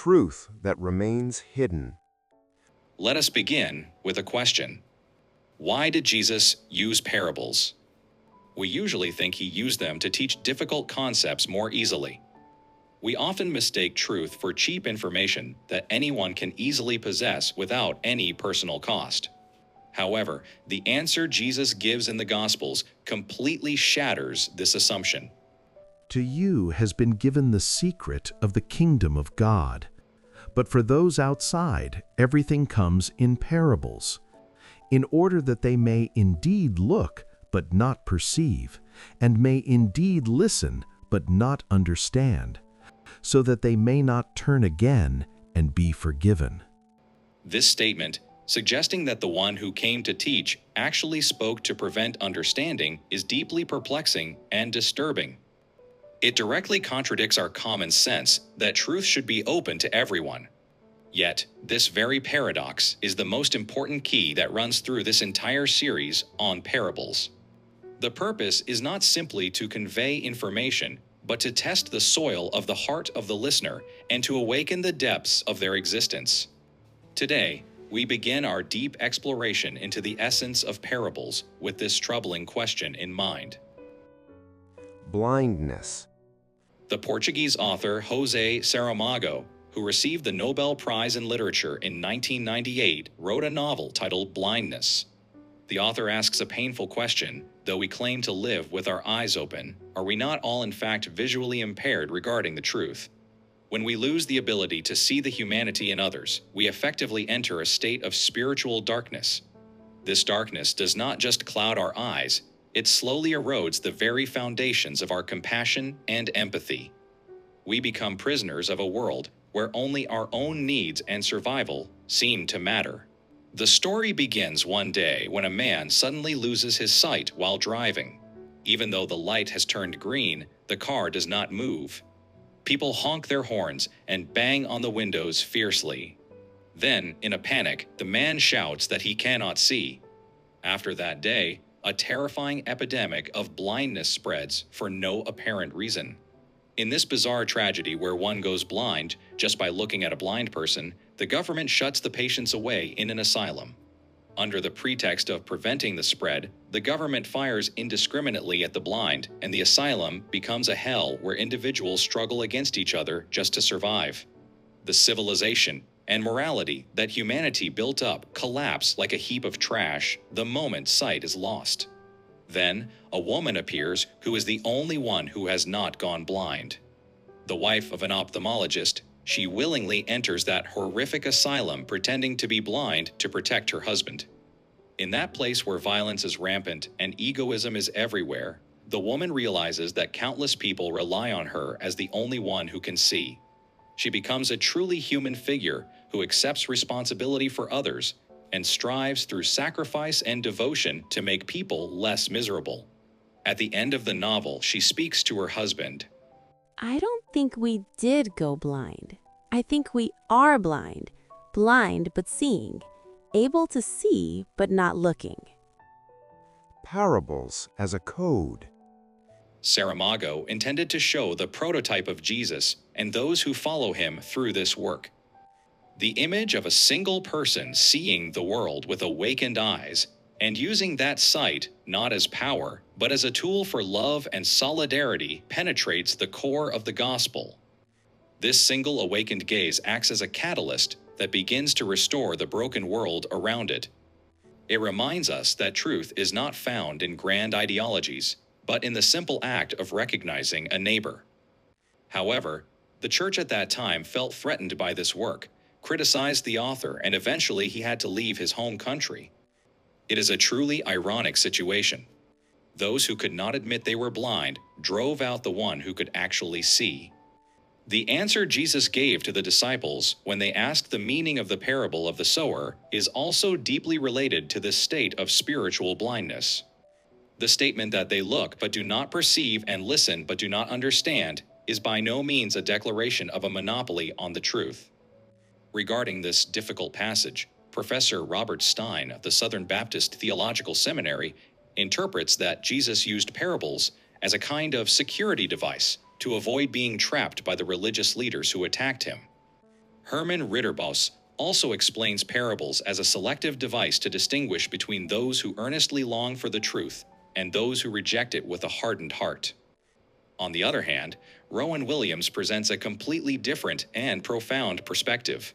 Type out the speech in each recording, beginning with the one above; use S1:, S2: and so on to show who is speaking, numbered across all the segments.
S1: truth that remains hidden.
S2: Let us begin with a question. Why did Jesus use parables? We usually think he used them to teach difficult concepts more easily. We often mistake truth for cheap information that anyone can easily possess without any personal cost. However, the answer Jesus gives in the Gospels completely shatters this assumption.
S3: To you has been given the secret of the kingdom of God. But for those outside, everything comes in parables, in order that they may indeed look, but not perceive, and may indeed listen, but not understand, so that they may not turn again and be forgiven.
S2: This statement, suggesting that the one who came to teach actually spoke to prevent understanding, is deeply perplexing and disturbing. It directly contradicts our common sense that truth should be open to everyone. Yet, this very paradox is the most important key that runs through this entire series on parables. The purpose is not simply to convey information, but to test the soil of the heart of the listener and to awaken the depths of their existence. Today, we begin our deep exploration into the essence of parables with this troubling question in mind.
S1: Blindness.
S2: The Portuguese author José Saramago, who received the Nobel Prize in Literature in 1998, wrote a novel titled Blindness. The author asks a painful question: though we claim to live with our eyes open, are we not all in fact visually impaired regarding the truth? When we lose the ability to see the humanity in others, we effectively enter a state of spiritual darkness. This darkness does not just cloud our eyes, it slowly erodes the very foundations of our compassion and empathy. We become prisoners of a world where only our own needs and survival seem to matter. The story begins one day when a man suddenly loses his sight while driving. Even though the light has turned green, the car does not move. People honk their horns and bang on the windows fiercely. Then, in a panic, the man shouts that he cannot see. After that day, a terrifying epidemic of blindness spreads for no apparent reason. In this bizarre tragedy where one goes blind just by looking at a blind person, the government shuts the patients away in an asylum. Under the pretext of preventing the spread, the government fires indiscriminately at the blind, and the asylum becomes a hell where individuals struggle against each other just to survive. The civilization and morality that humanity built up collapse like a heap of trash the moment sight is lost. Then, a woman appears who is the only one who has not gone blind. The wife of an ophthalmologist, she willingly enters that horrific asylum pretending to be blind to protect her husband. In that place where violence is rampant and egoism is everywhere, the woman realizes that countless people rely on her as the only one who can see. She becomes a truly human figure who accepts responsibility for others and strives through sacrifice and devotion to make people less miserable. At the end of the novel, she speaks to her husband.
S4: I don't think we did go blind. I think we are blind. Blind but seeing. Able to see but not looking.
S1: Parables as a code.
S2: Saramago intended to show the prototype of Jesus and those who follow him through this work. The image of a single person seeing the world with awakened eyes and using that sight not as power, but as a tool for love and solidarity penetrates the core of the gospel. This single awakened gaze acts as a catalyst that begins to restore the broken world around it. It reminds us that truth is not found in grand ideologies, but in the simple act of recognizing a neighbor. However, the church at that time felt threatened by this work, criticized the author, and eventually he had to leave his home country. It is a truly ironic situation. Those who could not admit they were blind drove out the one who could actually see. The answer Jesus gave to the disciples when they asked the meaning of the parable of the sower is also deeply related to this state of spiritual blindness. The statement that they look but do not perceive and listen but do not understand is by no means a declaration of a monopoly on the truth. Regarding this difficult passage, Professor Robert Stein of the Southern Baptist Theological Seminary interprets that Jesus used parables as a kind of security device to avoid being trapped by the religious leaders who attacked him. Herman Ritterboss also explains parables as a selective device to distinguish between those who earnestly long for the truth and those who reject it with a hardened heart. On the other hand, Rowan Williams presents a completely different and profound perspective.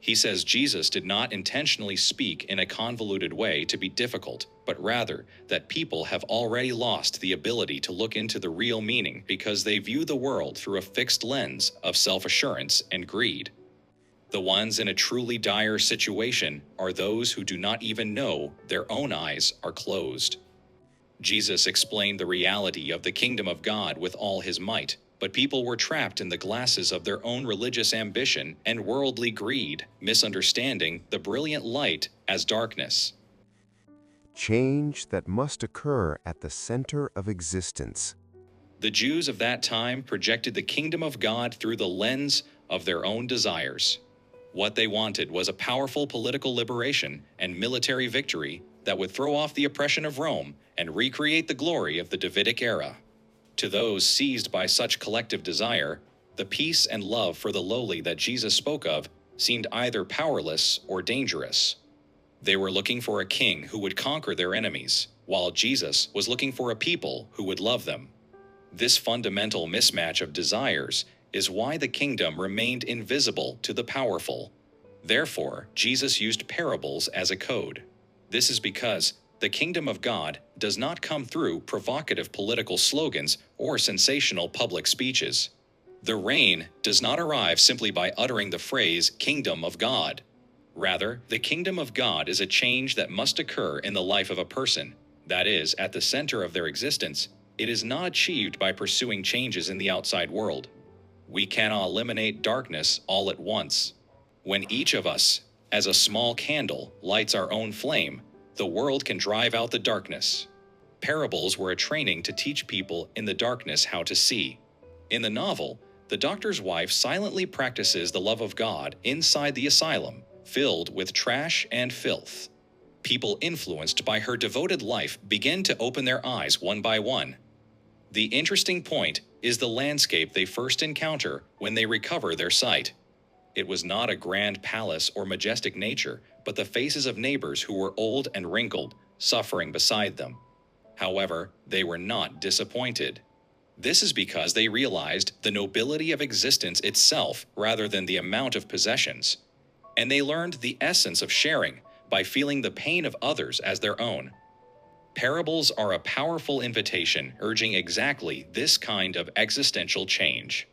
S2: He says Jesus did not intentionally speak in a convoluted way to be difficult, but rather that people have already lost the ability to look into the real meaning because they view the world through a fixed lens of self-assurance and greed. The ones in a truly dire situation are those who do not even know their own eyes are closed. Jesus explained the reality of the kingdom of God with all his might, but people were trapped in the glasses of their own religious ambition and worldly greed, misunderstanding the brilliant light as darkness.
S1: Change that must occur at the center of existence.
S2: The Jews of that time projected the kingdom of God through the lens of their own desires. What they wanted was a powerful political liberation and military victory that would throw off the oppression of Rome and recreate the glory of the Davidic era. To those seized by such collective desire, the peace and love for the lowly that Jesus spoke of seemed either powerless or dangerous. They were looking for a king who would conquer their enemies, while Jesus was looking for a people who would love them. This fundamental mismatch of desires is why the kingdom remained invisible to the powerful. Therefore, Jesus used parables as a code. This is because the kingdom of God does not come through provocative political slogans or sensational public speeches. The reign does not arrive simply by uttering the phrase "kingdom of God." Rather, the kingdom of God is a change that must occur in the life of a person, that is, at the center of their existence. It is not achieved by pursuing changes in the outside world. We cannot eliminate darkness all at once. When each of us, as a small candle, lights our own flame, the world can drive out the darkness. Parables were a training to teach people in the darkness how to see. In the novel, the doctor's wife silently practices the love of God inside the asylum, filled with trash and filth. People influenced by her devoted life begin to open their eyes one by one. The interesting point is the landscape they first encounter when they recover their sight. It was not a grand palace or majestic nature, but the faces of neighbors who were old and wrinkled, suffering beside them. However, they were not disappointed. This is because they realized the nobility of existence itself rather than the amount of possessions. And they learned the essence of sharing by feeling the pain of others as their own. Parables are a powerful invitation urging exactly this kind of existential change.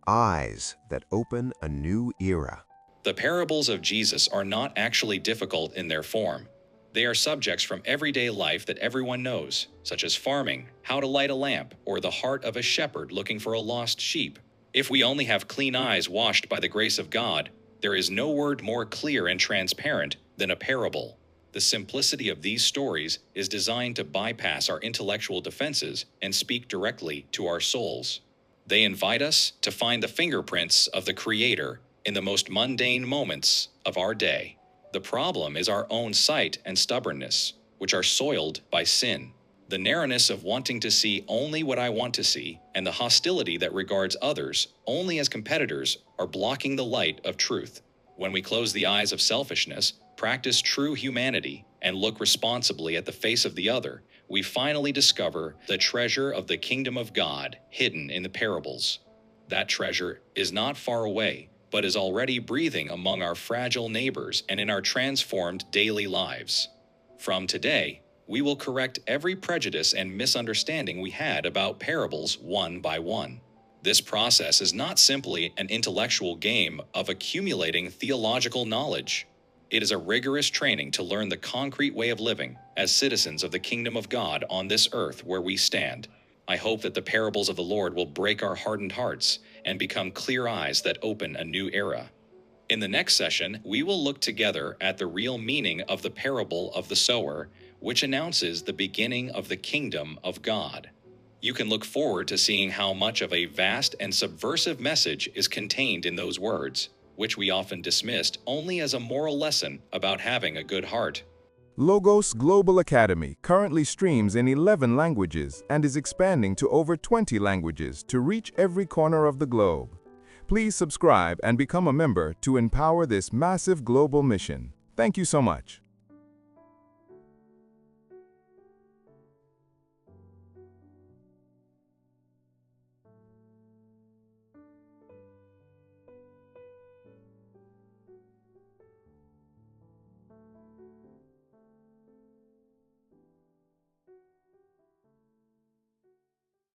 S1: Eyes that open a new era.
S2: The parables of Jesus are not actually difficult in their form. They are subjects from everyday life that everyone knows, such as farming, how to light a lamp, or the heart of a shepherd looking for a lost sheep. If we only have clean eyes washed by the grace of God, there is no word more clear and transparent than a parable. The simplicity of these stories is designed to bypass our intellectual defenses and speak directly to our souls. They invite us to find the fingerprints of the Creator in the most mundane moments of our day. The problem is our own sight and stubbornness, which are soiled by sin. The narrowness of wanting to see only what I want to see, and the hostility that regards others only as competitors, are blocking the light of truth. When we close the eyes of selfishness, practice true humanity, and look responsibly at the face of the other, we finally discover the treasure of the kingdom of God hidden in the parables. That treasure is not far away, but is already breathing among our fragile neighbors and in our transformed daily lives. From today, we will correct every prejudice and misunderstanding we had about parables one by one. This process is not simply an intellectual game of accumulating theological knowledge. It is a rigorous training to learn the concrete way of living as citizens of the kingdom of God on this earth where we stand. I hope that the parables of the Lord will break our hardened hearts and become clear eyes that open a new era. In the next session, we will look together at the real meaning of the parable of the sower, which announces the beginning of the kingdom of God. You can look forward to seeing how much of a vast and subversive message is contained in those words, which we often dismissed only as a moral lesson about having a good heart.
S5: Logos Global Academy currently streams in 11 languages and is expanding to over 20 languages to reach every corner of the globe. Please subscribe and become a member to empower this massive global mission. Thank you so much.